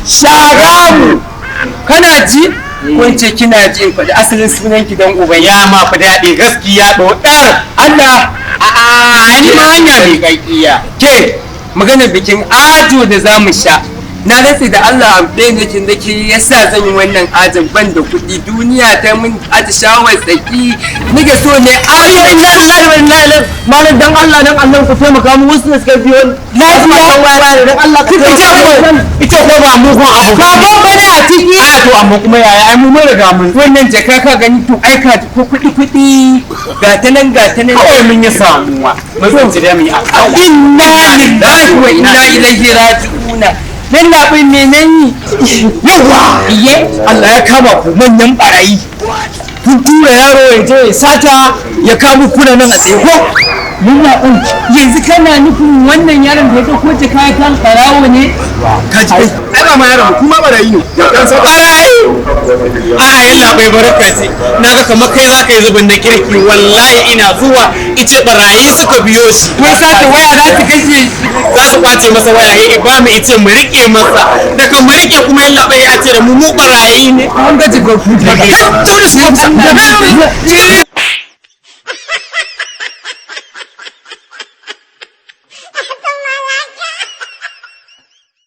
Shagamu kana ji wance kina ji faɗi asalin sunan ki dan uban ya ma fa daɗi gaskiya dodar Allah ni ma hanya mai kaikiya ke magana bikin ajo da zamu sha na rantsi da Allah ɗaya nake yasa zan yi wannan ajin ban da kuɗi duniya ta mun shawar tsaki nake so ne ayo inna lillahi wa inna ilaihi malam dan Allah ku taimaka mu wasu suka biyo lafiya dan Allah ku ita ko ba mu kon abu ba bane a ciki a to amma kuma yaya ai mu riga mun wannan jaka ka gani to aika ko kuɗi ga ta nan kawai mun yi samuwa mun tsinci da mu yi inna lillahi wa inna ilaihi raji'una lallabin menene yawa iye Allah ya kama ku manyan barayi kun tura yaro ya je ya sata ya kama kuna nan a tsaye ko mun na yanzu kana nufin wannan yaron da ya dauko jaka kan barawo ne ka ji ai ba ma yaron kuma barayi ne dan sai barayi yalla bai barka ce naga kamar kai zaka yi zubin na kirki wallahi ina zuwa ice barayi suka biyo shi wai sata waya za ta kashe za su kwace masa waya ya ba mu ice mu rike masa daga mu rike kuma yalla bai ya ce da mu barayi ne an gaji ga ku